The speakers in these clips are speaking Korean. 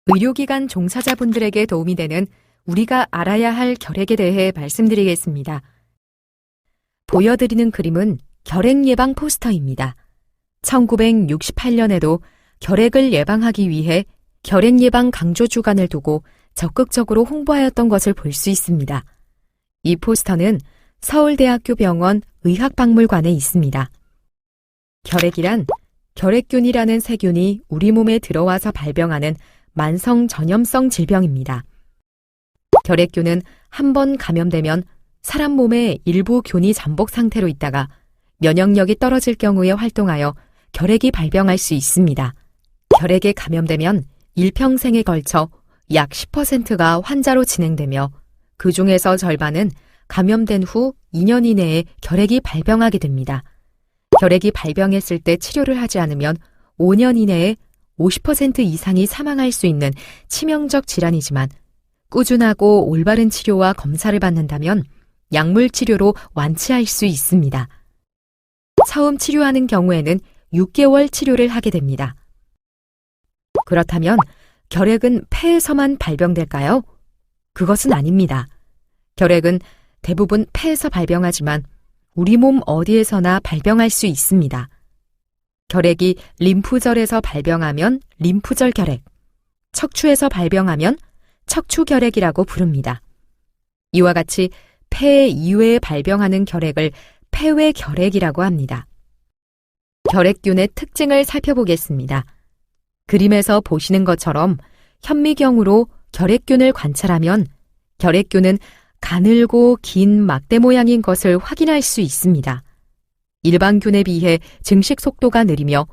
의료기관 종사자분들에게 도움이 되는 우리가 알아야 할 결핵에 대해 말씀드리겠습니다. 보여드리는 그림은 결핵 예방 포스터입니다. 1968년에도 결핵을 예방하기 위해 결핵 예방 강조 주간을 두고 적극적으로 홍보하였던 것을 볼 수 있습니다. 이 포스터는 서울대학교 병원 의학박물관에 있습니다. 결핵이란 결핵균이라는 세균이 우리 몸에 들어와서 발병하는 만성 전염성 질병입니다. 결핵균은 한 번 감염되면 사람 몸의 일부 균이 잠복 상태로 있다가 면역력이 떨어질 경우에 활동하여 결핵이 발병할 수 있습니다. 결핵에 감염되면 일평생에 걸쳐 약 10%가 환자로 진행되며 그 중에서 절반은 감염된 후 2년 이내에 결핵이 발병하게 됩니다. 결핵이 발병했을 때 치료를 하지 않으면 5년 이내에 50% 이상이 사망할 수 있는 치명적 질환이지만 꾸준하고 올바른 치료와 검사를 받는다면 약물 치료로 완치할 수 있습니다. 처음 치료하는 경우에는 6개월 치료를 하게 됩니다. 그렇다면 결핵은 폐에서만 발병될까요? 그것은 아닙니다. 결핵은 대부분 폐에서 발병하지만 우리 몸 어디에서나 발병할 수 있습니다. 결핵이 림프절에서 발병하면 림프절 결핵, 척추에서 발병하면 척추결핵이라고 부릅니다. 이와 같이 폐 이외에 발병하는 결핵을 폐외결핵이라고 합니다. 결핵균의 특징을 살펴보겠습니다. 그림에서 보시는 것처럼 현미경으로 결핵균을 관찰하면 결핵균은 가늘고 긴 막대 모양인 것을 확인할 수 있습니다. 일반균에 비해 증식 속도가 느리며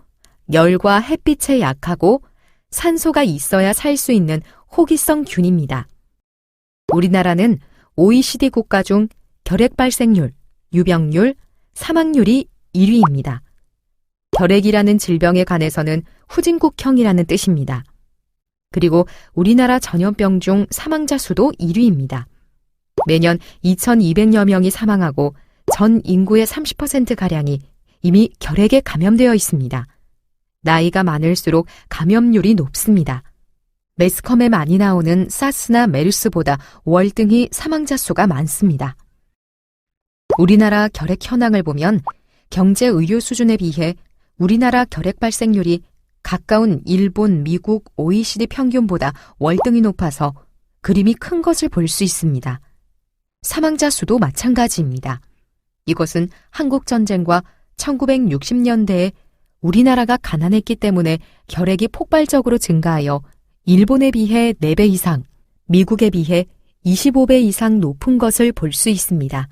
열과 햇빛에 약하고 산소가 있어야 살 수 있는 호기성 균입니다. 우리나라는 OECD 국가 중 결핵 발생률, 유병률, 사망률이 1위입니다. 결핵이라는 질병에 관해서는 후진국형이라는 뜻입니다. 그리고 우리나라 전염병 중 사망자 수도 1위입니다. 매년 2,200여 명이 사망하고 전 인구의 30%가량이 이미 결핵에 감염되어 있습니다. 나이가 많을수록 감염률이 높습니다. 매스컴에 많이 나오는 사스나 메르스보다 월등히 사망자 수가 많습니다. 우리나라 결핵 현황을 보면 경제 의료 수준에 비해 우리나라 결핵 발생률이 가까운 일본, 미국, OECD 평균보다 월등히 높아서 그림이 큰 것을 볼 수 있습니다. 사망자 수도 마찬가지입니다. 이것은 한국전쟁과 1960년대에 우리나라가 가난했기 때문에 결핵이 폭발적으로 증가하여 일본에 비해 4배 이상, 미국에 비해 25배 이상 높은 것을 볼 수 있습니다.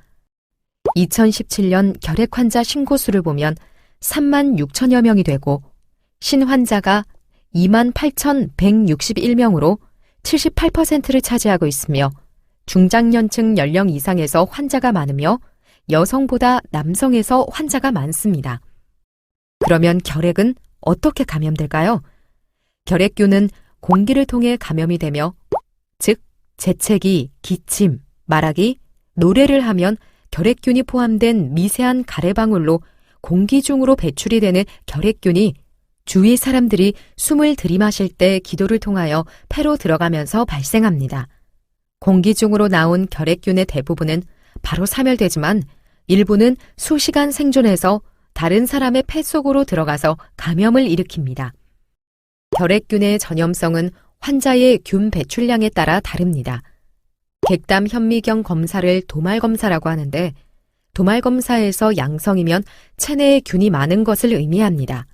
2017년 결핵 환자 신고수를 보면 3만 6천여 명이 되고 신환자가 2만 8,161명으로 78%를 차지하고 있으며 중장년층 연령 이상에서 환자가 많으며 여성보다 남성에서 환자가 많습니다. 그러면 결핵은 어떻게 감염될까요? 결핵균은 공기를 통해 감염이 되며, 즉 재채기, 기침, 말하기, 노래를 하면 결핵균이 포함된 미세한 가래방울로 공기 중으로 배출이 되는 결핵균이 주위 사람들이 숨을 들이마실 때 기도를 통하여 폐로 들어가면서 발생합니다. 공기 중으로 나온 결핵균의 대부분은 바로 사멸되지만 일부는 수시간 생존해서 다른 사람의 폐 속으로 들어가서 감염을 일으킵니다. 결핵균의 전염성은 환자의 균 배출량에 따라 다릅니다. 객담 현미경 검사를 도말검사라고 하는데 도말검사에서 양성이면 체내에 균이 많은 것을 의미합니다.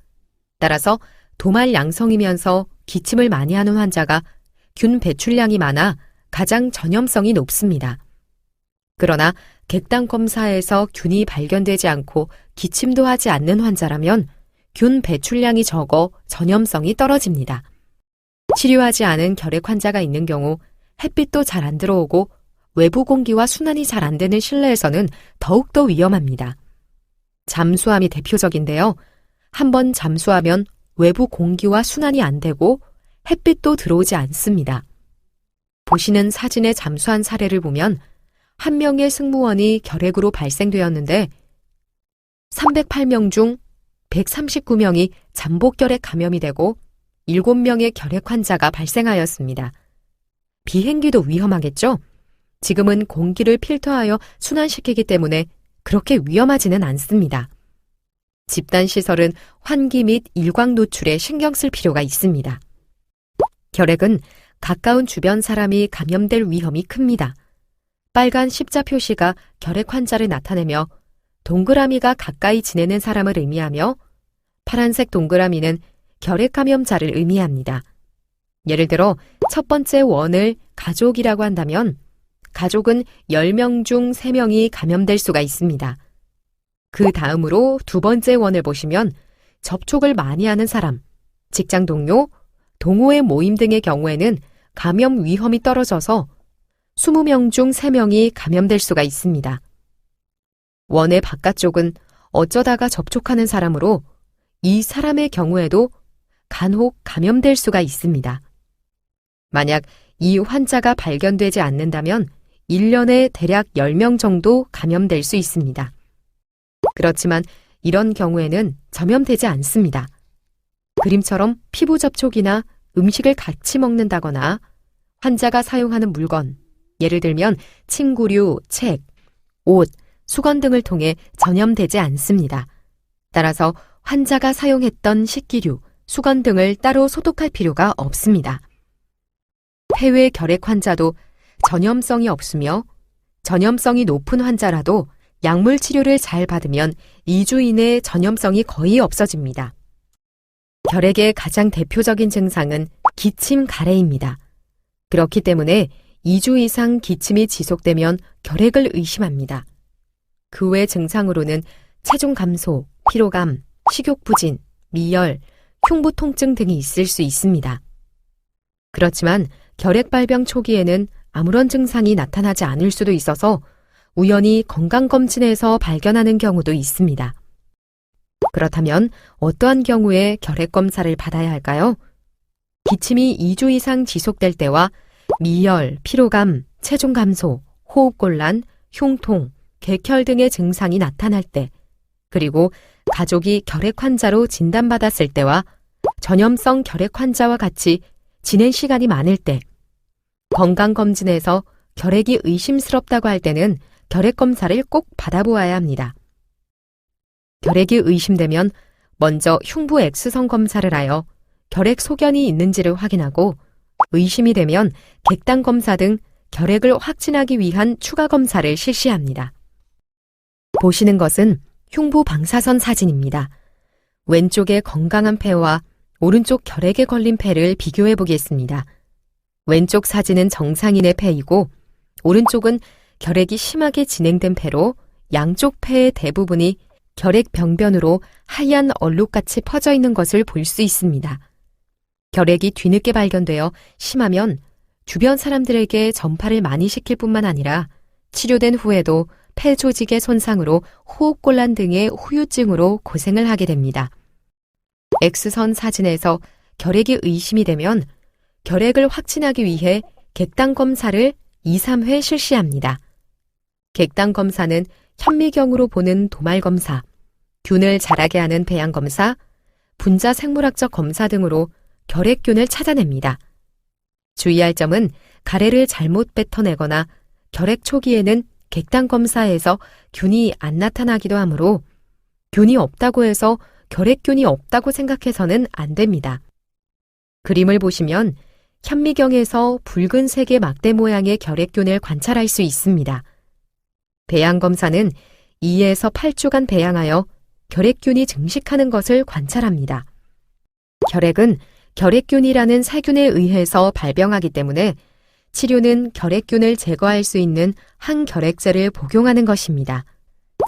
따라서 도말 양성이면서 기침을 많이 하는 환자가 균 배출량이 많아 가장 전염성이 높습니다. 그러나 객담 검사에서 균이 발견되지 않고 기침도 하지 않는 환자라면 균 배출량이 적어 전염성이 떨어집니다. 치료하지 않은 결핵 환자가 있는 경우 햇빛도 잘 안 들어오고 외부 공기와 순환이 잘 안 되는 실내에서는 더욱더 위험합니다. 잠수함이 대표적인데요. 한번 잠수하면 외부 공기와 순환이 안 되고 햇빛도 들어오지 않습니다. 보시는 사진의 잠수한 사례를 보면 한 명의 승무원이 결핵으로 발생되었는데 308명 중 139명이 잠복결핵 감염이 되고 7명의 결핵 환자가 발생하였습니다. 비행기도 위험하겠죠? 지금은 공기를 필터하여 순환시키기 때문에 그렇게 위험하지는 않습니다. 집단시설은 환기 및 일광 노출에 신경 쓸 필요가 있습니다. 결핵은 가까운 주변 사람이 감염될 위험이 큽니다. 빨간 십자 표시가 결핵 환자를 나타내며 동그라미가 가까이 지내는 사람을 의미하며 파란색 동그라미는 결핵 감염자를 의미합니다. 예를 들어 첫 번째 원을 가족이라고 한다면 가족은 10명 중 3명이 감염될 수가 있습니다. 그 다음으로 두 번째 원을 보시면 접촉을 많이 하는 사람, 직장 동료, 동호회 모임 등의 경우에는 감염 위험이 떨어져서 20명 중 3명이 감염될 수가 있습니다. 원의 바깥쪽은 어쩌다가 접촉하는 사람으로 이 사람의 경우에도 간혹 감염될 수가 있습니다. 만약 이 환자가 발견되지 않는다면 1년에 대략 10명 정도 감염될 수 있습니다. 그렇지만 이런 경우에는 전염되지 않습니다. 그림처럼 피부 접촉이나 음식을 같이 먹는다거나 환자가 사용하는 물건, 예를 들면 침구류, 책, 옷, 수건 등을 통해 전염되지 않습니다. 따라서 환자가 사용했던 식기류, 수건 등을 따로 소독할 필요가 없습니다. 폐외 결핵 환자도 전염성이 없으며 전염성이 높은 환자라도 약물 치료를 잘 받으면 2주 이내에 전염성이 거의 없어집니다. 결핵의 가장 대표적인 증상은 기침 가래입니다. 그렇기 때문에 2주 이상 기침이 지속되면 결핵을 의심합니다. 그 외 증상으로는 체중 감소, 피로감, 식욕 부진, 미열, 흉부 통증 등이 있을 수 있습니다. 그렇지만 결핵 발병 초기에는 아무런 증상이 나타나지 않을 수도 있어서 우연히 건강검진에서 발견하는 경우도 있습니다. 그렇다면 어떠한 경우에 결핵 검사를 받아야 할까요? 기침이 2주 이상 지속될 때와 미열, 피로감, 체중 감소, 호흡곤란, 흉통, 객혈 등의 증상이 나타날 때, 그리고 가족이 결핵 환자로 진단받았을 때와 전염성 결핵 환자와 같이 지낸 시간이 많을 때, 건강검진에서 결핵이 의심스럽다고 할 때는 결핵 검사를 꼭 받아보아야 합니다. 결핵이 의심되면 먼저 흉부 X선 검사를 하여 결핵 소견이 있는지를 확인하고 의심이 되면 객단 검사 등 결핵을 확진하기 위한 추가 검사를 실시합니다. 보시는 것은 흉부 방사선 사진입니다. 왼쪽의 건강한 폐와 오른쪽 결핵에 걸린 폐를 비교해 보겠습니다. 왼쪽 사진은 정상인의 폐이고 오른쪽은 결핵이 심하게 진행된 폐로 양쪽 폐의 대부분이 결핵 병변으로 하얀 얼룩같이 퍼져 있는 것을 볼 수 있습니다. 결핵이 뒤늦게 발견되어 심하면 주변 사람들에게 전파를 많이 시킬 뿐만 아니라 치료된 후에도 폐 조직의 손상으로 호흡곤란 등의 후유증으로 고생을 하게 됩니다. X선 사진에서 결핵이 의심이 되면 결핵을 확진하기 위해 객단 검사를 2, 3회 실시합니다. 객단 검사는 현미경으로 보는 도말 검사, 균을 자라게 하는 배양 검사, 분자 생물학적 검사 등으로 결핵균을 찾아냅니다. 주의할 점은 가래를 잘못 뱉어내거나 결핵 초기에는 객단 검사에서 균이 안 나타나기도 하므로 균이 없다고 해서 결핵균이 없다고 생각해서는 안 됩니다. 그림을 보시면 현미경에서 붉은색의 막대 모양의 결핵균을 관찰할 수 있습니다. 배양 검사는 2에서 8주간 배양하여 결핵균이 증식하는 것을 관찰합니다. 결핵은 결핵균이라는 세균에 의해서 발병하기 때문에 치료는 결핵균을 제거할 수 있는 항결핵제를 복용하는 것입니다.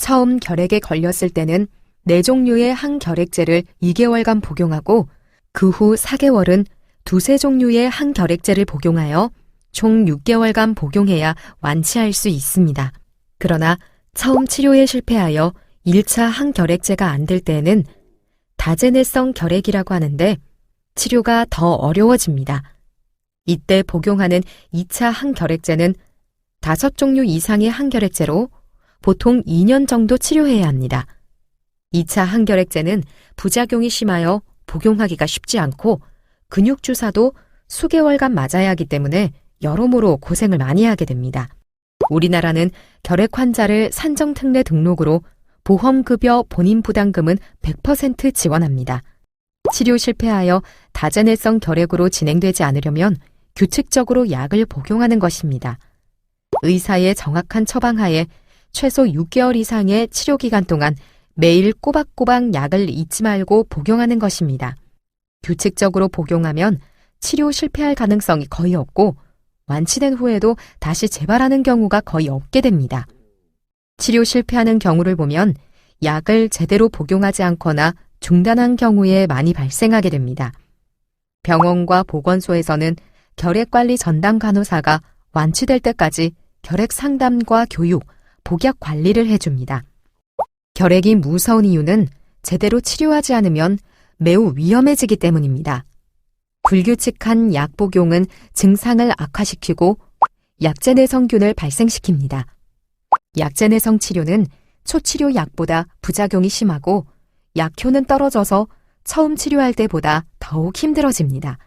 처음 결핵에 걸렸을 때는 4종류의 항결핵제를 2개월간 복용하고 그 후 4개월은 2-3종류의 항결핵제를 복용하여 총 6개월간 복용해야 완치할 수 있습니다. 그러나 처음 치료에 실패하여 1차 항결핵제가 안 될 때에는 다제네성 결핵이라고 하는데 치료가 더 어려워집니다. 이때 복용하는 2차 항결핵제는 5종류 이상의 항결핵제로 보통 2년 정도 치료해야 합니다. 2차 항결핵제는 부작용이 심하여 복용하기가 쉽지 않고 근육 주사도 수개월간 맞아야 하기 때문에 여러모로 고생을 많이 하게 됩니다. 우리나라는 결핵 환자를 산정특례 등록으로 보험급여 본인 부담금은 100% 지원합니다. 치료 실패하여 다전해성 결핵으로 진행되지 않으려면 규칙적으로 약을 복용하는 것입니다. 의사의 정확한 처방하에 최소 6개월 이상의 치료 기간 동안 매일 꼬박꼬박 약을 잊지 말고 복용하는 것입니다. 규칙적으로 복용하면 치료 실패할 가능성이 거의 없고 완치된 후에도 다시 재발하는 경우가 거의 없게 됩니다. 치료 실패하는 경우를 보면 약을 제대로 복용하지 않거나 중단한 경우에 많이 발생하게 됩니다. 병원과 보건소에서는 결핵관리 전담 간호사가 완치될 때까지 결핵 상담과 교육, 복약 관리를 해줍니다. 결핵이 무서운 이유는 제대로 치료하지 않으면 매우 위험해지기 때문입니다. 불규칙한 약 복용은 증상을 악화시키고 약제내성균을 발생시킵니다. 약제내성 치료는 초치료 약보다 부작용이 심하고 약효는 떨어져서 처음 치료할 때보다 더욱 힘들어집니다.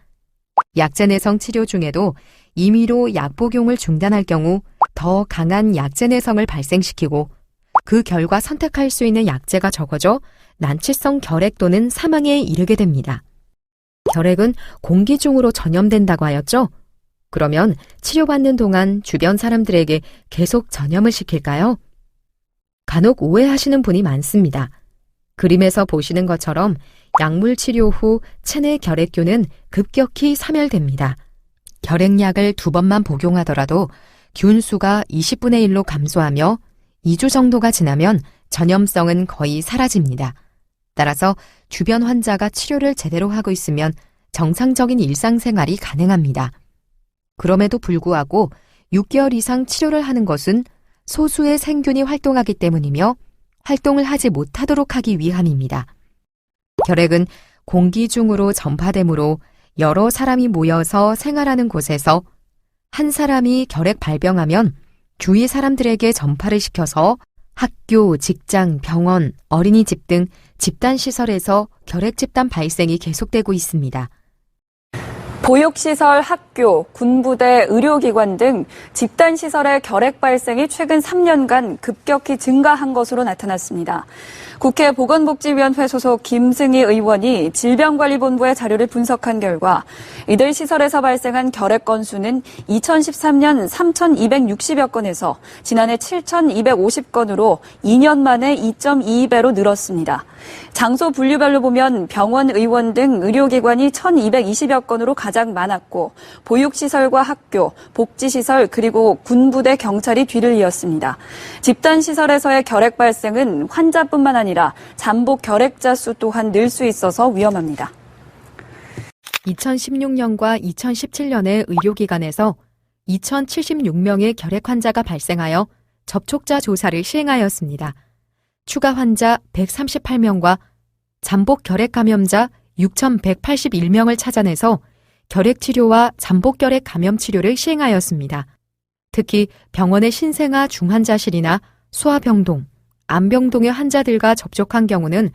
약제내성 치료 중에도 임의로 약 복용을 중단할 경우 더 강한 약제내성을 발생시키고 그 결과 선택할 수 있는 약제가 적어져 난치성 결핵 또는 사망에 이르게 됩니다. 결핵은 공기 중으로 전염된다고 하였죠? 그러면 치료받는 동안 주변 사람들에게 계속 전염을 시킬까요? 간혹 오해하시는 분이 많습니다. 그림에서 보시는 것처럼 약물 치료 후 체내 결핵균은 급격히 사멸됩니다. 결핵약을 2번만 복용하더라도 균 수가 20분의 1로 감소하며 2주 정도가 지나면 전염성은 거의 사라집니다. 따라서 주변 환자가 치료를 제대로 하고 있으면 정상적인 일상생활이 가능합니다. 그럼에도 불구하고 6개월 이상 치료를 하는 것은 소수의 생균이 활동하기 때문이며 활동을 하지 못하도록 하기 위함입니다. 결핵은 공기 중으로 전파되므로 여러 사람이 모여서 생활하는 곳에서 한 사람이 결핵 발병하면 주위 사람들에게 전파를 시켜서 학교, 직장, 병원, 어린이집 등 집단시설에서 결핵 집단 발생이 계속되고 있습니다. 보육시설, 학교, 군부대, 의료기관 등 집단시설의 결핵 발생이 최근 3년간 급격히 증가한 것으로 나타났습니다. 국회 보건복지위원회 소속 김승희 의원이 질병관리본부의 자료를 분석한 결과 이들 시설에서 발생한 결핵 건수는 2013년 3,260여 건에서 지난해 7,250건으로 2년 만에 2.22배로 늘었습니다. 장소 분류별로 보면 병원, 의원 등 의료기관이 1,220여 건으로 가장 많았고 보육시설과 학교, 복지시설 그리고 군부대, 경찰이 뒤를 이었습니다. 집단시설에서의 결핵 발생은 환자뿐만 아니라 잠복 결핵자 수 또한 늘 수 있어서 위험합니다. 2016년과 2017년에 의료기관에서 2,076명의 결핵 환자가 발생하여 접촉자 조사를 시행하였습니다. 추가 환자 138명과 잠복 결핵 감염자 6,181명을 찾아내서 결핵 치료와 잠복 결핵 감염 치료를 시행하였습니다. 특히 병원의 신생아 중환자실이나 소아병동, 암병동의 환자들과 접촉한 경우는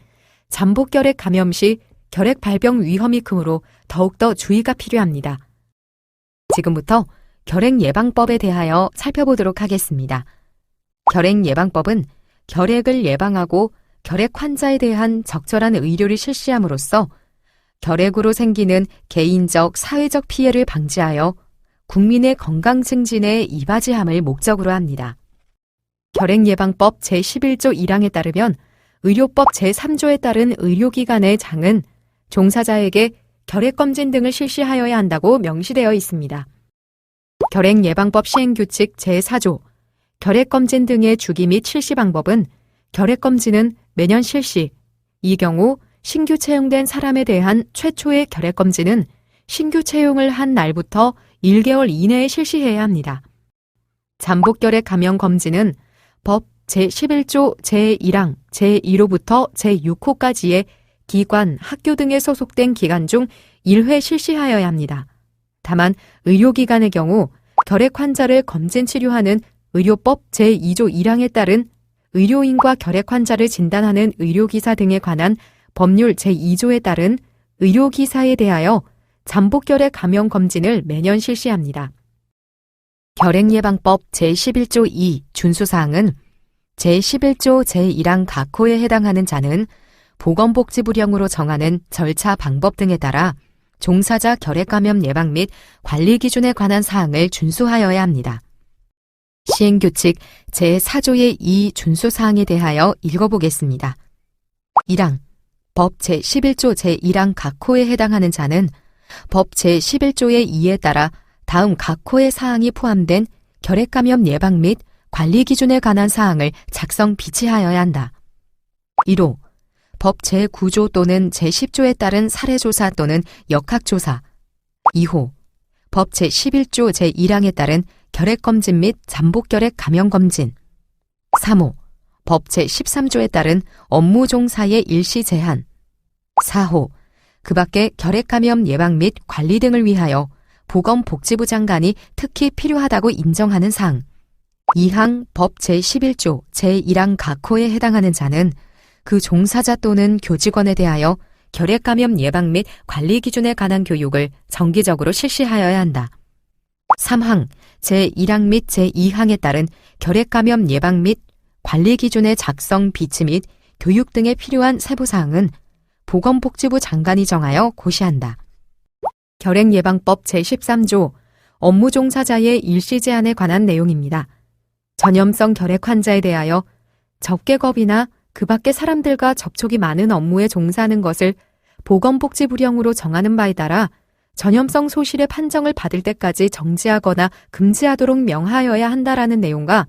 잠복 결핵 감염 시 결핵 발병 위험이 크므로 더욱더 주의가 필요합니다. 지금부터 결핵 예방법에 대하여 살펴보도록 하겠습니다. 결핵 예방법은 결핵을 예방하고 결핵 환자에 대한 적절한 의료를 실시함으로써 결핵으로 생기는 개인적, 사회적 피해를 방지하여 국민의 건강 증진에 이바지함을 목적으로 합니다. 결핵 예방법 제11조 1항에 따르면 의료법 제3조에 따른 의료기관의 장은 종사자에게 결핵검진 등을 실시하여야 한다고 명시되어 있습니다. 결핵 예방법 시행규칙 제4조 결핵검진 등의 주기 및 실시 방법은 결핵검진은 매년 실시, 이 경우 신규 채용된 사람에 대한 최초의 결핵검진은 신규 채용을 한 날부터 1개월 이내에 실시해야 합니다. 잠복 결핵 감염 검진은 법 제11조 제1항 제1호부터 제6호까지의 기관, 학교 등에 소속된 기관 중 1회 실시하여야 합니다. 다만 의료기관의 경우 결핵 환자를 검진 치료하는 의료법 제2조 1항에 따른 의료인과 결핵 환자를 진단하는 의료기사 등에 관한 법률 제2조에 따른 의료기사에 대하여 잠복결핵 감염 검진을 매년 실시합니다. 결핵예방법 제11조 2 준수사항은 제11조 제1항 각호에 해당하는 자는 보건복지부령으로 정하는 절차 방법 등에 따라 종사자 결핵감염 예방 및 관리 기준에 관한 사항을 준수하여야 합니다. 시행규칙 제4조의 2 준수사항에 대하여 읽어보겠습니다. 1항 법 제11조 제1항 각호에 해당하는 자는 법 제11조의 2에 따라 다음 각호의 사항이 포함된 결핵감염 예방 및 관리 기준에 관한 사항을 작성 비치하여야 한다. 1호 법 제9조 또는 제10조에 따른 사례조사 또는 역학조사. 2호 법 제11조 제1항에 따른 결핵검진 및 잠복결핵 감염검진. 3호 법 제13조에 따른 업무 종사의 일시 제한. 4호 그 밖에 결핵감염 예방 및 관리 등을 위하여 보건복지부 장관이 특히 필요하다고 인정하는 사항. 2항 법 제11조 제1항 각호에 해당하는 자는 그 종사자 또는 교직원에 대하여 결핵감염 예방 및 관리 기준에 관한 교육을 정기적으로 실시하여야 한다. 3항 제1항 및 제2항에 따른 결핵감염 예방 및 관리 기준의 작성 비치 및 교육 등에 필요한 세부사항은 보건복지부 장관이 정하여 고시한다. 결핵예방법 제13조 업무 종사자의 일시 제한에 관한 내용입니다. 전염성 결핵 환자에 대하여 접객업이나 그 밖의 사람들과 접촉이 많은 업무에 종사하는 것을 보건복지부령으로 정하는 바에 따라 전염성 소실의 판정을 받을 때까지 정지하거나 금지하도록 명하여야 한다라는 내용과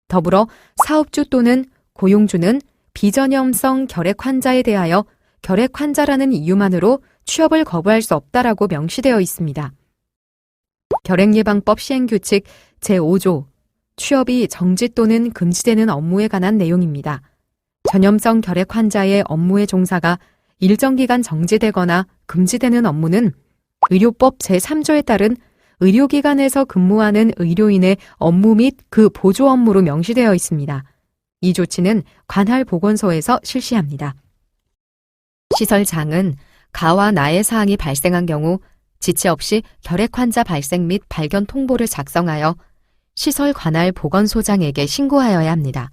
더불어 사업주 또는 고용주는 비전염성 결핵 환자에 대하여 결핵 환자라는 이유만으로 취업을 거부할 수 없다라고 명시되어 있습니다. 결핵예방법 시행규칙 제5조 취업이 정지 또는 금지되는 업무에 관한 내용입니다. 전염성 결핵 환자의 업무의 종사가 일정 기간 정지되거나 금지되는 업무는 의료법 제3조에 따른 의료기관에서 근무하는 의료인의 업무 및 그 보조 업무로 명시되어 있습니다. 이 조치는 관할 보건소에서 실시합니다. 시설장은 가와 나의 사항이 발생한 경우 지체 없이 결핵 환자 발생 및 발견 통보를 작성하여 시설 관할 보건소장에게 신고하여야 합니다.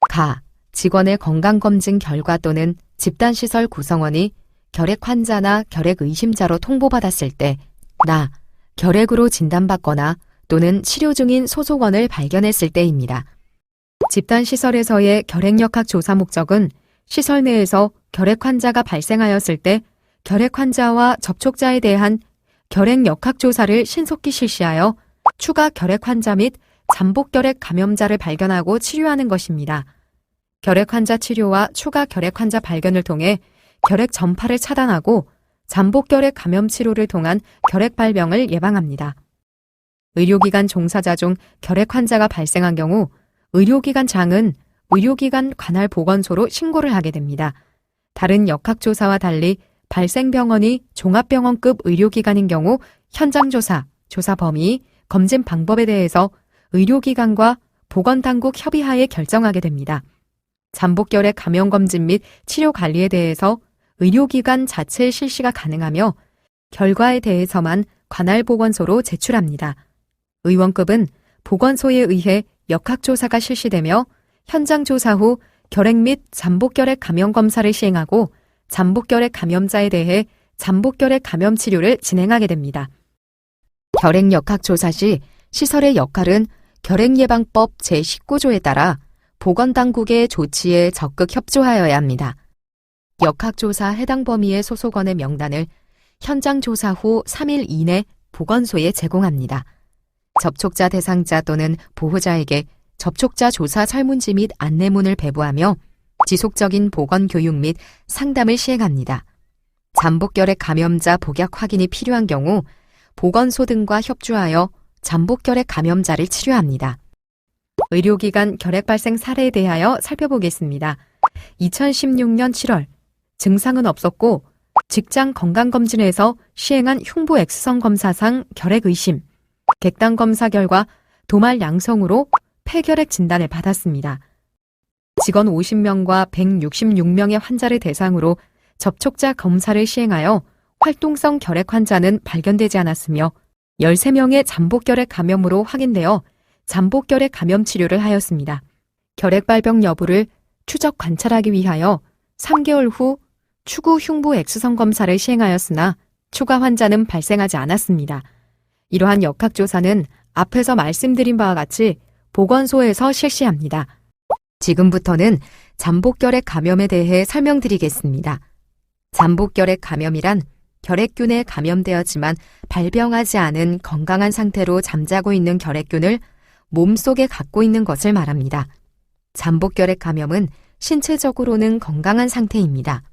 가, 직원의 건강검진 결과 또는 집단시설 구성원이 결핵 환자나 결핵 의심자로 통보받았을 때 나, 결핵으로 진단받거나 또는 치료 중인 소속원을 발견했을 때입니다. 집단시설에서의 결핵역학 조사 목적은 시설 내에서 결핵 환자가 발생하였을 때 결핵 환자와 접촉자에 대한 결핵 역학 조사를 신속히 실시하여 추가 결핵 환자 및 잠복 결핵 감염자를 발견하고 치료하는 것입니다. 결핵 환자 치료와 추가 결핵 환자 발견을 통해 결핵 전파를 차단하고 잠복 결핵 감염 치료를 통한 결핵 발병을 예방합니다. 의료기관 종사자 중 결핵 환자가 발생한 경우 의료기관장은 의료기관 관할 보건소로 신고를 하게 됩니다. 다른 역학조사와 달리 발생병원이 종합병원급 의료기관인 경우 현장조사, 조사 범위, 검진 방법에 대해서 의료기관과 보건당국 협의하에 결정하게 됩니다. 잠복결핵 감염검진 및 치료관리에 대해서 의료기관 자체 실시가 가능하며 결과에 대해서만 관할 보건소로 제출합니다. 의원급은 보건소에 의해 역학조사가 실시되며 현장조사 후 결핵 및 잠복결핵 감염 검사를 시행하고 잠복결핵 감염자에 대해 잠복결핵 감염 치료를 진행하게 됩니다. 결핵 역학조사 시 시설의 역할은 결핵예방법 제19조에 따라 보건당국의 조치에 적극 협조하여야 합니다. 역학조사 해당 범위의 소속원의 명단을 현장조사 후 3일 이내 보건소에 제공합니다. 접촉자 대상자 또는 보호자에게 접촉자 조사 설문지 및 안내문을 배부하며 지속적인 보건교육 및 상담을 시행합니다. 잠복결핵 감염자 복약 확인이 필요한 경우 보건소 등과 협조하여 잠복결핵 감염자를 치료합니다. 의료기관 결핵 발생 사례에 대하여 살펴보겠습니다. 2016년 7월 증상은 없었고 직장 건강검진에서 시행한 흉부 X선 검사상 결핵 의심, 객당 검사 결과 도말 양성으로 폐결핵 진단을 받았습니다. 직원 50명과 166명의 환자를 대상으로 접촉자 검사를 시행하여 활동성 결핵 환자는 발견되지 않았으며 13명의 잠복결핵 감염으로 확인되어 잠복결핵 감염 치료를 하였습니다. 결핵 발병 여부를 추적 관찰하기 위하여 3개월 후 추구 흉부 X선 검사를 시행하였으나 추가 환자는 발생하지 않았습니다. 이러한 역학조사는 앞에서 말씀드린 바와 같이 보건소에서 실시합니다. 지금부터는 잠복결핵 감염에 대해 설명드리겠습니다. 잠복결핵 감염이란 결핵균에 감염되었지만 발병하지 않은 건강한 상태로 잠자고 있는 결핵균을 몸속에 갖고 있는 것을 말합니다. 잠복결핵 감염은 신체적으로는 건강한 상태입니다.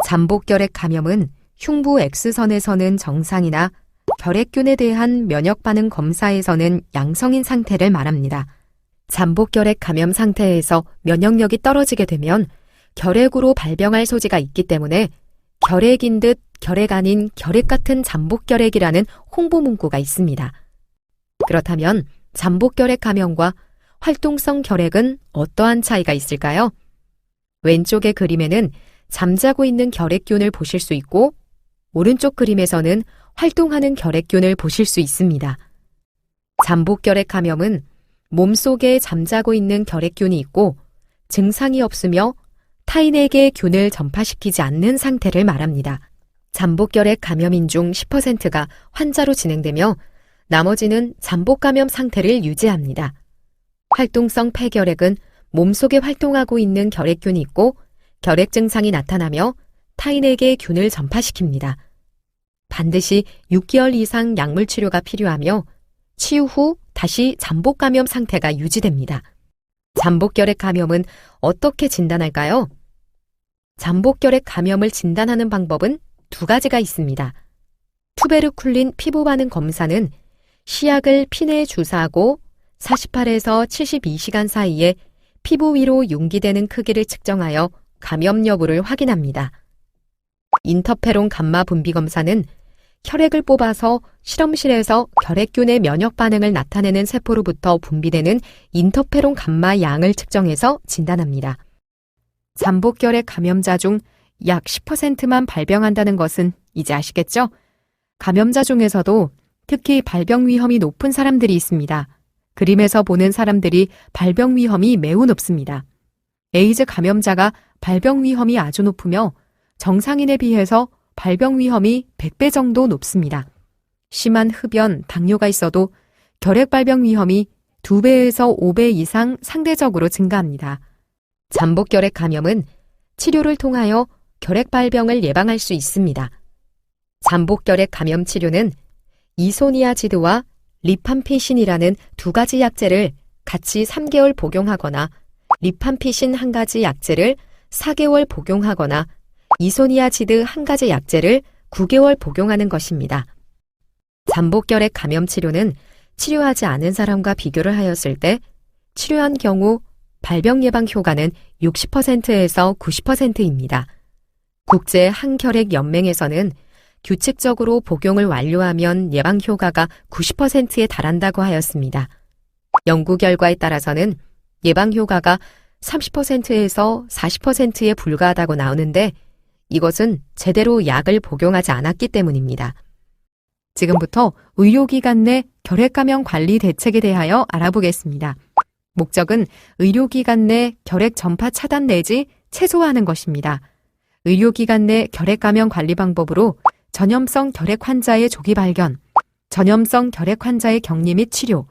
잠복결핵 감염은 흉부 X선에서는 정상이나 결핵균에 대한 면역반응 검사에서는 양성인 상태를 말합니다. 잠복결핵 감염 상태에서 면역력이 떨어지게 되면 결핵으로 발병할 소지가 있기 때문에 결핵인 듯 결핵 아닌 결핵 같은 잠복결핵이라는 홍보 문구가 있습니다. 그렇다면 잠복결핵 감염과 활동성 결핵은 어떠한 차이가 있을까요? 왼쪽의 그림에는 잠자고 있는 결핵균을 보실 수 있고 오른쪽 그림에서는 활동하는 결핵균을 보실 수 있습니다. 잠복결핵 감염은 몸속에 잠자고 있는 결핵균이 있고 증상이 없으며 타인에게 균을 전파시키지 않는 상태를 말합니다. 잠복결핵 감염인 중 10%가 환자로 진행되며 나머지는 잠복감염 상태를 유지합니다. 활동성 폐결핵은 몸속에 활동하고 있는 결핵균이 있고 결핵 증상이 나타나며 타인에게 균을 전파시킵니다. 반드시 6개월 이상 약물 치료가 필요하며 치유 후 다시 잠복감염 상태가 유지됩니다. 잠복결핵 감염은 어떻게 진단할까요? 잠복결핵 감염을 진단하는 방법은 두 가지가 있습니다. 투베르쿨린 피부 반응 검사는 시약을 피내에 주사하고 48에서 72시간 사이에 피부 위로 융기되는 크기를 측정하여 감염 여부를 확인합니다. 인터페론 감마 분비 검사는 혈액을 뽑아서 실험실에서 결핵균의 면역 반응을 나타내는 세포로부터 분비되는 인터페론 감마 양을 측정해서 진단합니다. 잠복결핵 감염자 중 약 10%만 발병한다는 것은 이제 아시겠죠? 감염자 중에서도 특히 발병 위험이 높은 사람들이 있습니다. 그림에서 보는 사람들이 발병 위험이 매우 높습니다. 에이즈 감염자가 발병 위험이 아주 높으며 정상인에 비해서 발병 위험이 100배 정도 높습니다. 심한 흡연, 당뇨가 있어도 결핵 발병 위험이 2배에서 5배 이상 상대적으로 증가합니다. 잠복결핵 감염은 치료를 통하여 결핵 발병을 예방할 수 있습니다. 잠복결핵 감염 치료는 이소니아지드와 리팜피신이라는 두 가지 약제를 같이 3개월 복용하거나 리팜피신 한 가지 약제를 4개월 복용하거나 이소니아지드 한 가지 약제를 9개월 복용하는 것입니다. 잠복결핵 감염 치료는 치료하지 않은 사람과 비교를 하였을 때 치료한 경우 발병 예방 효과는 60%에서 90%입니다. 국제 항결핵 연맹에서는 규칙적으로 복용을 완료하면 예방 효과가 90%에 달한다고 하였습니다. 연구 결과에 따라서는 예방 효과가 30%에서 40%에 불과하다고 나오는데 이것은 제대로 약을 복용하지 않았기 때문입니다. 지금부터 의료기관 내 결핵감염 관리 대책에 대하여 알아보겠습니다. 목적은 의료기관 내 결핵 전파 차단 내지 최소화하는 것입니다. 의료기관 내 결핵감염 관리 방법으로 전염성 결핵 환자의 조기 발견, 전염성 결핵 환자의 격리 및 치료,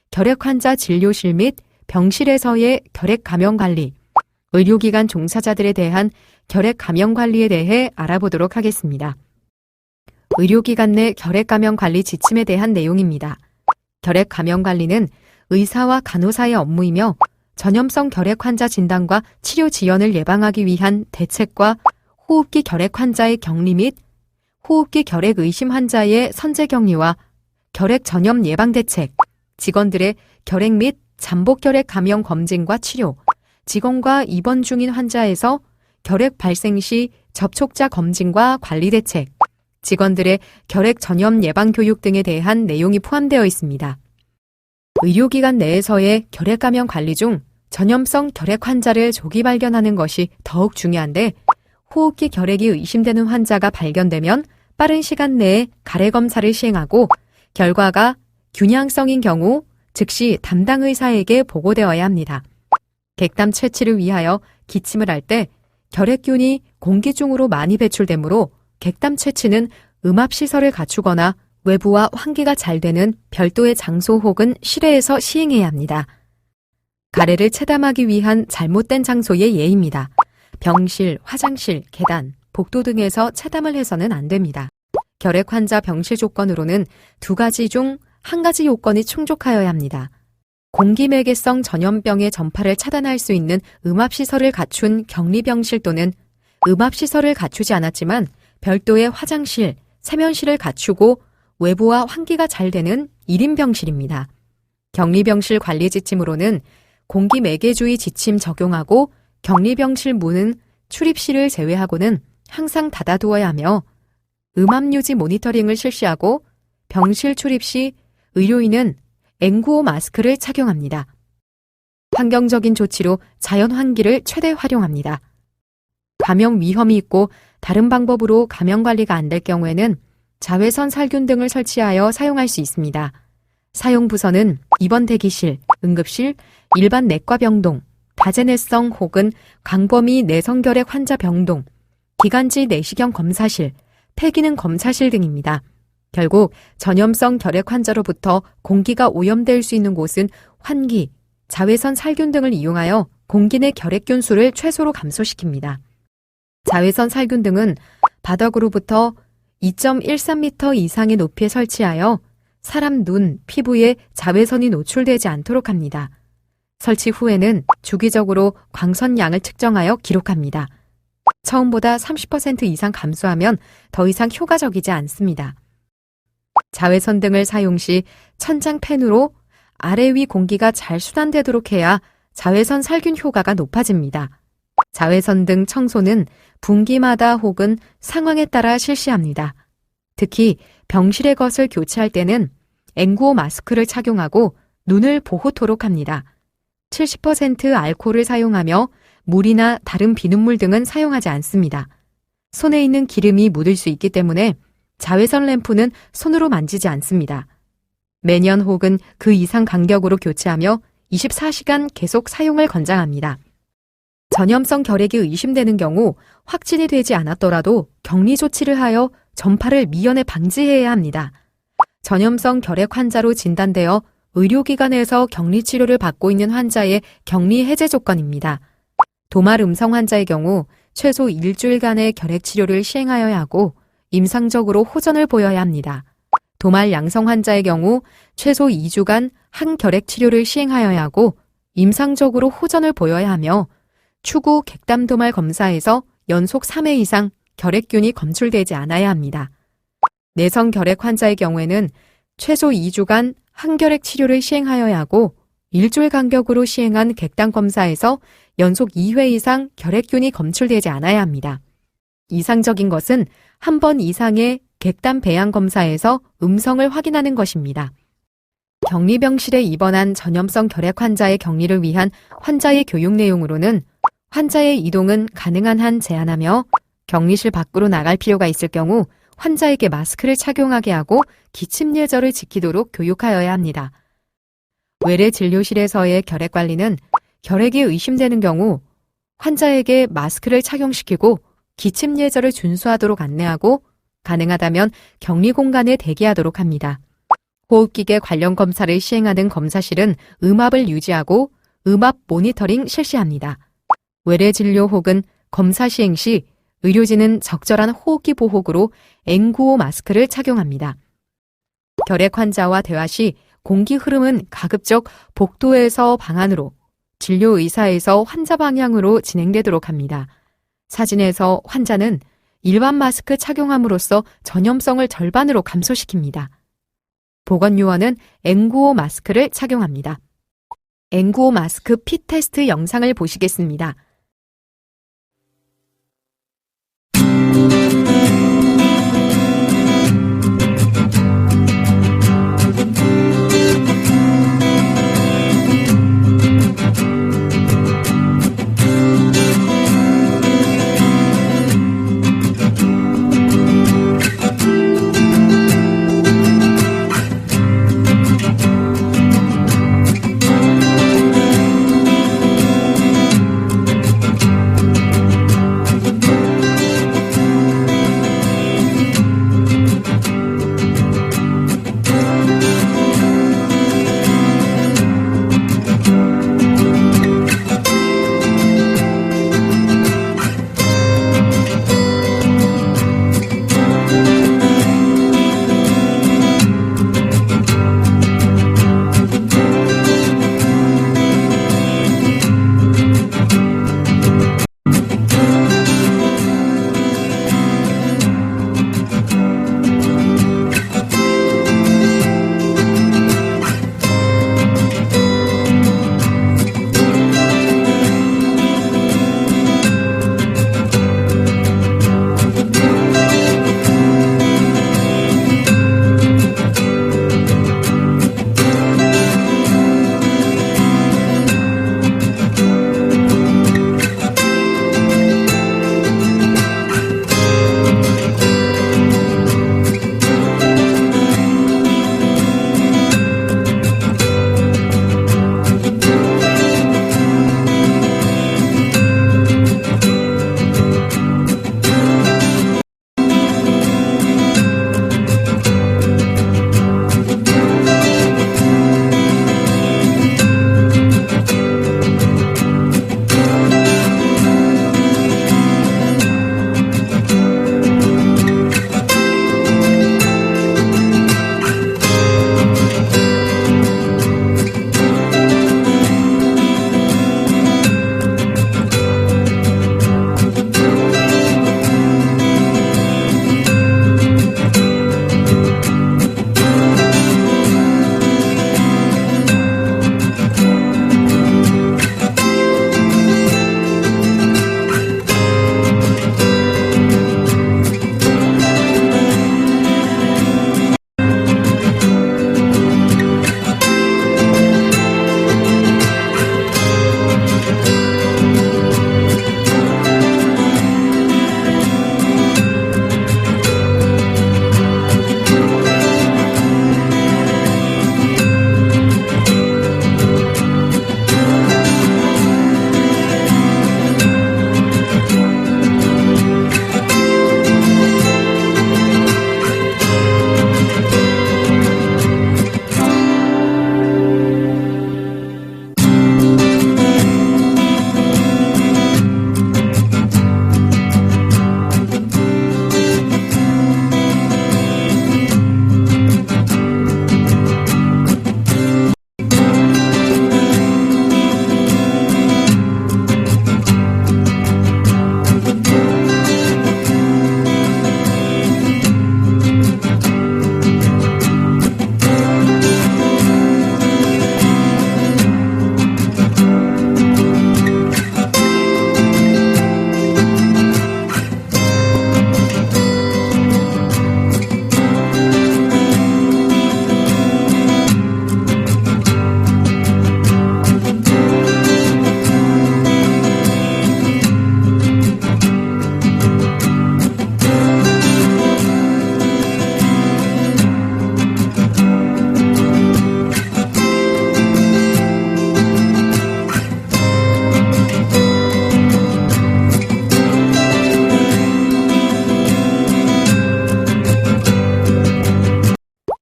결핵 환자 진료실 및 병실에서의 결핵 감염 관리, 의료기관 종사자들에 대한 결핵 감염 관리에 대해 알아보도록 하겠습니다. 의료기관 내 결핵 감염 관리 지침에 대한 내용입니다. 결핵 감염 관리는 의사와 간호사의 업무이며 전염성 결핵 환자 진단과 치료 지연을 예방하기 위한 대책과 호흡기 결핵 환자의 격리 및 호흡기 결핵 의심 환자의 선제 격리와 결핵 전염 예방 대책, 직원들의 결핵 및 잠복 결핵 감염 검진과 치료, 직원과 입원 중인 환자에서 결핵 발생 시 접촉자 검진과 관리 대책, 직원들의 결핵 전염 예방 교육 등에 대한 내용이 포함되어 있습니다. 의료기관 내에서의 결핵 감염 관리 중 전염성 결핵 환자를 조기 발견하는 것이 더욱 중요한데 호흡기 결핵이 의심되는 환자가 발견되면 빠른 시간 내에 가래 검사를 시행하고 결과가 균양성인 경우 즉시 담당 의사에게 보고되어야 합니다. 객담 채취를 위하여 기침을 할 때 결핵균이 공기 중으로 많이 배출되므로 객담 채취는 음압시설을 갖추거나 외부와 환기가 잘 되는 별도의 장소 혹은 실외에서 시행해야 합니다. 가래를 체담하기 위한 잘못된 장소의 예입니다. 병실, 화장실, 계단, 복도 등에서 체담을 해서는 안 됩니다. 결핵 환자 병실 조건으로는 2가지 중 1가지 요건이 충족하여야 합니다. 공기매개성 전염병의 전파를 차단할 수 있는 음압시설을 갖춘 격리병실 또는 음압시설을 갖추지 않았지만 별도의 화장실, 세면실을 갖추고 외부와 환기가 잘 되는 1인 병실입니다. 격리병실 관리 지침으로는 공기매개주의 지침 적용하고 격리병실 문은 출입시를 제외하고는 항상 닫아두어야 하며 음압유지 모니터링을 실시하고 병실 출입 시 의료인은 N95 마스크를 착용합니다. 환경적인 조치로 자연 환기를 최대 활용합니다. 감염 위험이 있고 다른 방법으로 감염 관리가 안 될 경우에는 자외선 살균 등을 설치하여 사용할 수 있습니다. 사용 부서는 입원 대기실, 응급실, 일반 내과 병동, 다재내성 혹은 광범위 내성결핵 환자 병동, 기관지 내시경 검사실, 폐기능 검사실 등입니다. 결국 전염성 결핵 환자로부터 공기가 오염될 수 있는 곳은 환기, 자외선 살균 등을 이용하여 공기 내 결핵균 수를 최소로 감소시킵니다. 자외선 살균 등은 바닥으로부터 2.13m 이상의 높이에 설치하여 사람 눈, 피부에 자외선이 노출되지 않도록 합니다. 설치 후에는 주기적으로 광선량을 측정하여 기록합니다. 처음보다 30% 이상 감소하면 더 이상 효과적이지 않습니다. 자외선 등을 사용 시 천장 팬으로 아래 위 공기가 잘 순환되도록 해야 자외선 살균 효과가 높아집니다. 자외선 등 청소는 분기마다 혹은 상황에 따라 실시합니다. 특히 병실의 것을 교체할 때는 N95 마스크를 착용하고 눈을 보호토록 합니다. 70% 알코올을 사용하며 물이나 다른 비눗물 등은 사용하지 않습니다. 손에 있는 기름이 묻을 수 있기 때문에 자외선 램프는 손으로 만지지 않습니다. 매년 혹은 그 이상 간격으로 교체하며 24시간 계속 사용을 권장합니다. 전염성 결핵이 의심되는 경우 확진이 되지 않았더라도 격리 조치를 하여 전파를 미연에 방지해야 합니다. 전염성 결핵 환자로 진단되어 의료기관에서 격리 치료를 받고 있는 환자의 격리 해제 조건입니다. 도말 음성 환자의 경우 최소 일주일간의 결핵 치료를 시행하여야 하고 임상적으로 호전을 보여야 합니다. 도말 양성 환자의 경우 최소 2주간 항결핵 치료를 시행하여야 하고 임상적으로 호전을 보여야 하며 추구 객담 도말 검사에서 연속 3회 이상 결핵균이 검출되지 않아야 합니다. 내성 결핵 환자의 경우에는 최소 2주간 항결핵 치료를 시행하여야 하고 일주일 간격으로 시행한 객담 검사에서 연속 2회 이상 결핵균이 검출되지 않아야 합니다. 이상적인 것은 한 번 이상의 객담 배양 검사에서 음성을 확인하는 것입니다. 격리병실에 입원한 전염성 결핵 환자의 격리를 위한 환자의 교육 내용으로는 환자의 이동은 가능한 한 제한하며 격리실 밖으로 나갈 필요가 있을 경우 환자에게 마스크를 착용하게 하고 기침 예절을 지키도록 교육하여야 합니다. 외래 진료실에서의 결핵 관리는 결핵이 의심되는 경우 환자에게 마스크를 착용시키고 기침 예절을 준수하도록 안내하고 가능하다면 격리 공간에 대기하도록 합니다. 호흡기계 관련 검사를 시행하는 검사실은 음압을 유지하고 음압 모니터링 실시합니다. 외래 진료 혹은 검사 시행 시 의료진은 적절한 호흡기 보호구로 N95 마스크를 착용합니다. 결핵 환자와 대화 시 공기 흐름은 가급적 복도에서 방 안으로, 진료 의사에서 환자 방향으로 진행되도록 합니다. 사진에서 환자는 일반 마스크 착용함으로써 전염성을 절반으로 감소시킵니다. 보건요원은 N95 마스크를 착용합니다. N95 마스크 핏 테스트 영상을 보시겠습니다.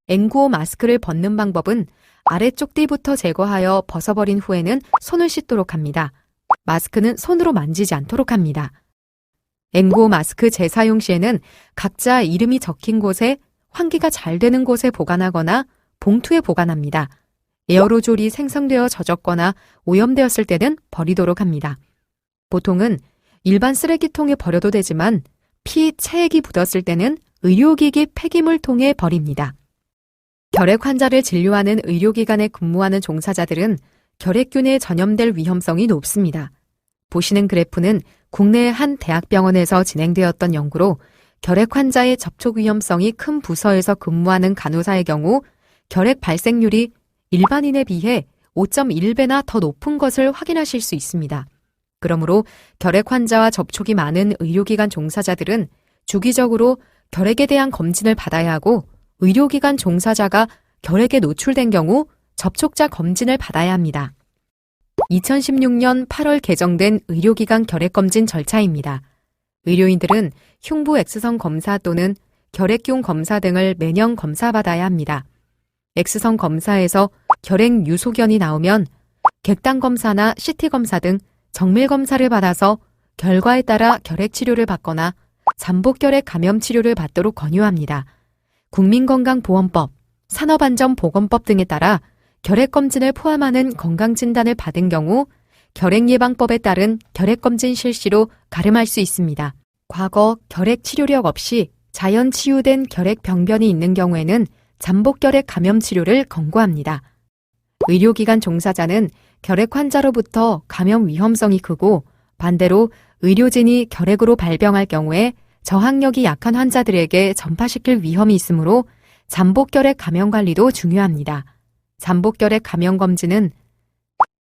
N95 마스크를 벗는 방법은 아래쪽 띠부터 제거하여 벗어버린 후에는 손을 씻도록 합니다. 마스크는 손으로 만지지 않도록 합니다. N95 마스크 재사용 시에는 각자 이름이 적힌 곳에 환기가 잘 되는 곳에 보관하거나 봉투에 보관합니다. 에어로졸이 생성되어 젖었거나 오염되었을 때는 버리도록 합니다. 보통은 일반 쓰레기통에 버려도 되지만 피, 체액이 묻었을 때는 의료기기 폐기물통에 버립니다. 결핵 환자를 진료하는 의료기관에 근무하는 종사자들은 결핵균에 전염될 위험성이 높습니다. 보시는 그래프는 국내 한 대학병원에서 진행되었던 연구로 결핵 환자의 접촉 위험성이 큰 부서에서 근무하는 간호사의 경우 결핵 발생률이 일반인에 비해 5.1배나 더 높은 것을 확인하실 수 있습니다. 그러므로 결핵 환자와 접촉이 많은 의료기관 종사자들은 주기적으로 결핵에 대한 검진을 받아야 하고 의료기관 종사자가 결핵에 노출된 경우 접촉자 검진을 받아야 합니다. 2016년 8월 개정된 의료기관 결핵검진 절차입니다. 의료인들은 흉부 X선 검사 또는 결핵균 검사 등을 매년 검사받아야 합니다. X선 검사에서 결핵 유소견이 나오면 객단 검사나 CT 검사 등 정밀 검사를 받아서 결과에 따라 결핵 치료를 받거나 잠복결핵 감염 치료를 받도록 권유합니다. 국민건강보험법, 산업안전보건법 등에 따라 결핵검진을 포함하는 건강진단을 받은 경우 결핵예방법에 따른 결핵검진 실시로 가름할 수 있습니다. 과거 결핵 치료력 없이 자연 치유된 결핵 병변이 있는 경우에는 잠복결핵 감염 치료를 권고합니다. 의료기관 종사자는 결핵 환자로부터 감염 위험성이 크고 반대로 의료진이 결핵으로 발병할 경우에 저항력이 약한 환자들에게 전파시킬 위험이 있으므로 잠복결핵 감염 관리도 중요합니다. 잠복결핵 감염 검진은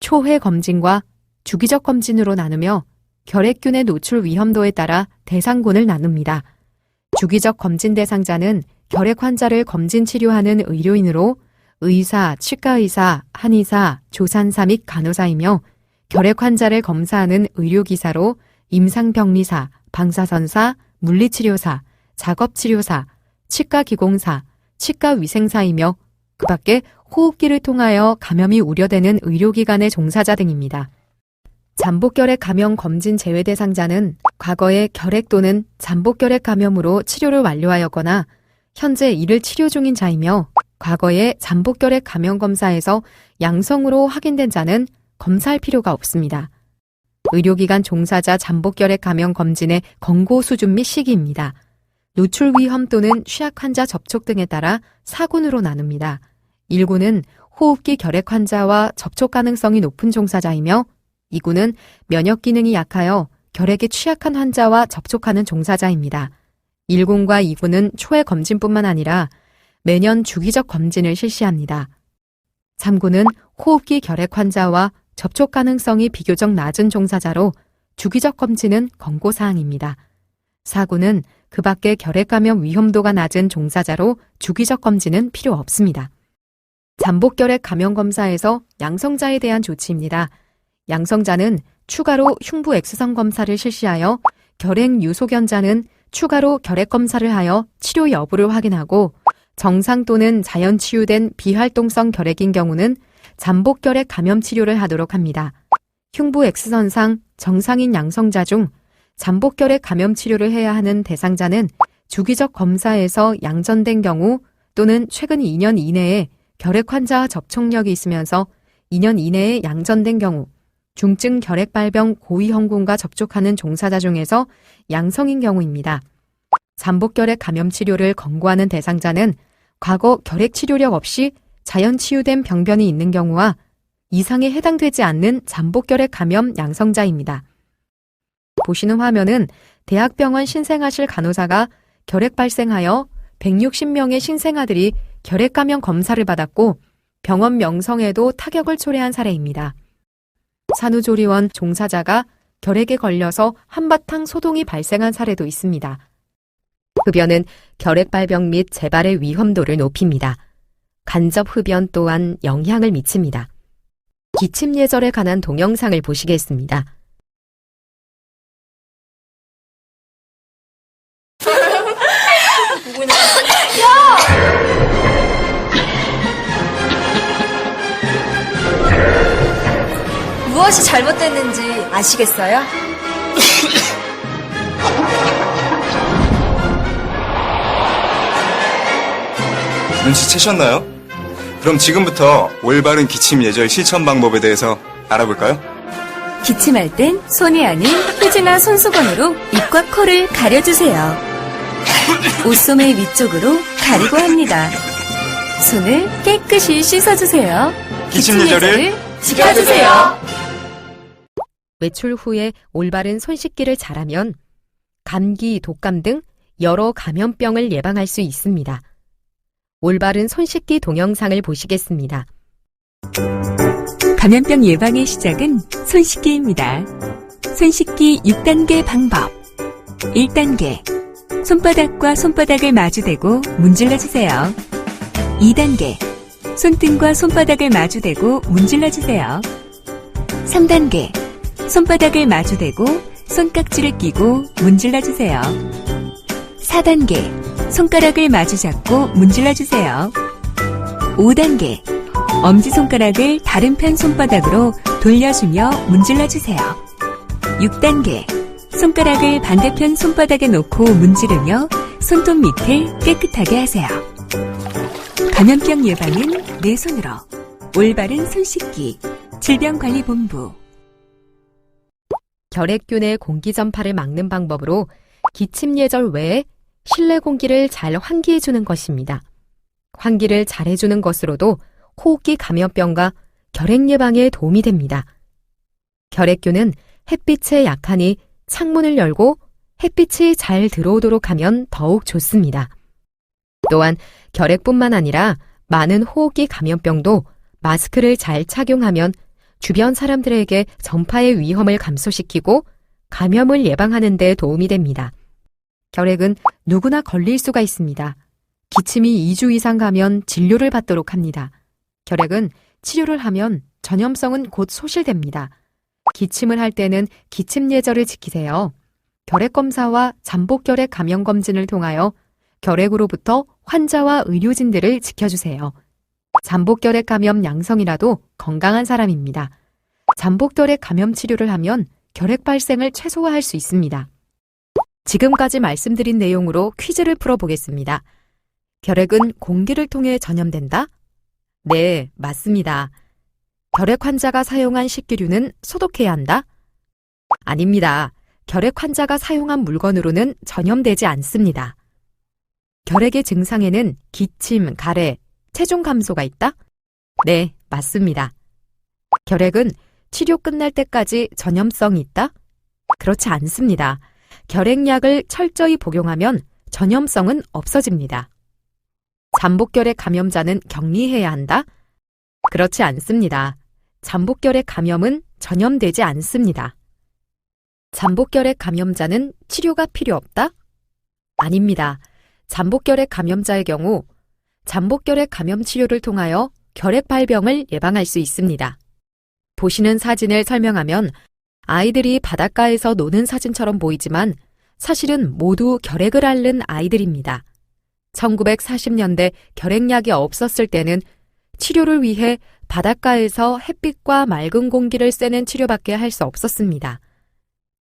초회 검진과 주기적 검진으로 나누며 결핵균의 노출 위험도에 따라 대상군을 나눕니다. 주기적 검진 대상자는 결핵 환자를 검진 치료하는 의료인으로 의사, 치과의사, 한의사, 조산사 및 간호사이며 결핵 환자를 검사하는 의료기사로 임상병리사, 방사선사, 물리치료사, 작업치료사, 치과기공사, 치과위생사이며 그 밖에 호흡기를 통하여 감염이 우려되는 의료기관의 종사자 등입니다. 잠복결핵 감염 검진 제외 대상자는 과거에 결핵 또는 잠복결핵 감염으로 치료를 완료하였거나 현재 이를 치료 중인 자이며 과거에 잠복결핵 감염 검사에서 양성으로 확인된 자는 검사할 필요가 없습니다. 의료기관 종사자 잠복결핵 감염 검진의 권고 수준 및 시기입니다. 노출 위험 또는 취약 환자 접촉 등에 따라 4군으로 나눕니다. 1군은 호흡기 결핵 환자와 접촉 가능성이 높은 종사자이며 2군은 면역 기능이 약하여 결핵에 취약한 환자와 접촉하는 종사자입니다. 1군과 2군은 초회 검진뿐만 아니라 매년 주기적 검진을 실시합니다. 3군은 호흡기 결핵 환자와 접촉 가능성이 비교적 낮은 종사자로 주기적 검진은 권고사항입니다. 4군은 그 밖에 결핵 감염 위험도가 낮은 종사자로 주기적 검진은 필요 없습니다. 잠복결핵 감염 검사에서 양성자에 대한 조치입니다. 양성자는 추가로 흉부 X선 검사를 실시하여 결핵 유소견자는 추가로 결핵 검사를 하여 치료 여부를 확인하고 정상 또는 자연 치유된 비활동성 결핵인 경우는 잠복결핵 감염 치료를 하도록 합니다. 흉부 X선상 정상인 양성자 중 잠복결핵 감염 치료를 해야 하는 대상자는 주기적 검사에서 양전된 경우 또는 최근 2년 이내에 결핵 환자와 접촉력이 있으면서 2년 이내에 양전된 경우 중증 결핵 발병 고위험군과 접촉하는 종사자 중에서 양성인 경우입니다. 잠복결핵 감염 치료를 권고하는 대상자는 과거 결핵 치료력 없이 자연 치유된 병변이 있는 경우와 이상에 해당되지 않는 잠복결핵 감염 양성자입니다. 보시는 화면은 대학병원 신생아실 간호사가 결핵 발생하여 160명의 신생아들이 결핵 감염 검사를 받았고 병원 명성에도 타격을 초래한 사례입니다. 산후조리원 종사자가 결핵에 걸려서 한바탕 소동이 발생한 사례도 있습니다. 흡연은 결핵 발병 및 재발의 위험도를 높입니다. 간접 흡연 또한 영향을 미칩니다. 기침 예절에 관한 동영상을 보시겠습니다. 야! 무엇이 잘못됐는지 아시겠어요? 눈치채셨나요? 그럼 지금부터 올바른 기침 예절 실천 방법에 대해서 알아볼까요? 기침할 땐 손이 아닌 휴지나 손수건으로 입과 코를 가려주세요. 옷소매 위쪽으로 가리고 합니다. 손을 깨끗이 씻어주세요. 기침 예절을 지켜주세요. 외출 후에 올바른 손 씻기를 잘하면 감기, 독감 등 여러 감염병을 예방할 수 있습니다. 올바른 손 씻기 동영상을 보시겠습니다. 감염병 예방의 시작은 손 씻기입니다. 손 씻기 6단계 방법. 1단계. 손바닥과 손바닥을 마주대고 문질러주세요. 2단계. 손등과 손바닥을 마주대고 문질러주세요. 3단계. 손바닥을 마주대고 손깍지를 끼고 문질러주세요. 4단계. 손가락을 마주 잡고 문질러주세요. 5단계. 엄지손가락을 다른 편 손바닥으로 돌려주며 문질러주세요. 6단계. 손가락을 반대편 손바닥에 놓고 문지르며 손톱 밑을 깨끗하게 하세요. 감염병 예방은 내 손으로. 올바른 손 씻기. 질병관리본부. 결핵균의 공기 전파를 막는 방법으로 기침 예절 외에 실내 공기를 잘 환기해주는 것입니다. 환기를 잘해주는 것으로도 호흡기 감염병과 결핵 예방에 도움이 됩니다. 결핵균은 햇빛에 약하니 창문을 열고 햇빛이 잘 들어오도록 하면 더욱 좋습니다. 또한 결핵뿐만 아니라 많은 호흡기 감염병도 마스크를 잘 착용하면 주변 사람들에게 전파의 위험을 감소시키고 감염을 예방하는 데 도움이 됩니다. 결핵은 누구나 걸릴 수가 있습니다. 기침이 2주 이상 가면 진료를 받도록 합니다. 결핵은 치료를 하면 전염성은 곧 소실됩니다. 기침을 할 때는 기침 예절을 지키세요. 결핵 검사와 잠복결핵 감염 검진을 통하여 결핵으로부터 환자와 의료진들을 지켜주세요. 잠복결핵 감염 양성이라도 건강한 사람입니다. 잠복결핵 감염 치료를 하면 결핵 발생을 최소화할 수 있습니다. 지금까지 말씀드린 내용으로 퀴즈를 풀어보겠습니다. 결핵은 공기를 통해 전염된다? 네, 맞습니다. 결핵 환자가 사용한 식기류는 소독해야 한다? 아닙니다. 결핵 환자가 사용한 물건으로는 전염되지 않습니다. 결핵의 증상에는 기침, 가래, 체중 감소가 있다? 네, 맞습니다. 결핵은 치료 끝날 때까지 전염성이 있다? 그렇지 않습니다. 결핵약을 철저히 복용하면 전염성은 없어집니다. 잠복결핵 감염자는 격리해야 한다? 그렇지 않습니다. 잠복결핵 감염은 전염되지 않습니다. 잠복결핵 감염자는 치료가 필요 없다? 아닙니다. 잠복결핵 감염자의 경우 잠복결핵 감염 치료를 통하여 결핵 발병을 예방할 수 있습니다. 보시는 사진을 설명하면 아이들이 바닷가에서 노는 사진처럼 보이지만 사실은 모두 결핵을 앓는 아이들입니다. 1940년대 결핵약이 없었을 때는 치료를 위해 바닷가에서 햇빛과 맑은 공기를 쐬는 치료밖에 할 수 없었습니다.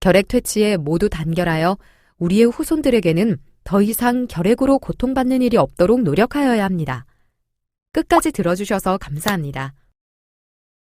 결핵 퇴치에 모두 단결하여 우리의 후손들에게는 더 이상 결핵으로 고통받는 일이 없도록 노력하여야 합니다. 끝까지 들어주셔서 감사합니다.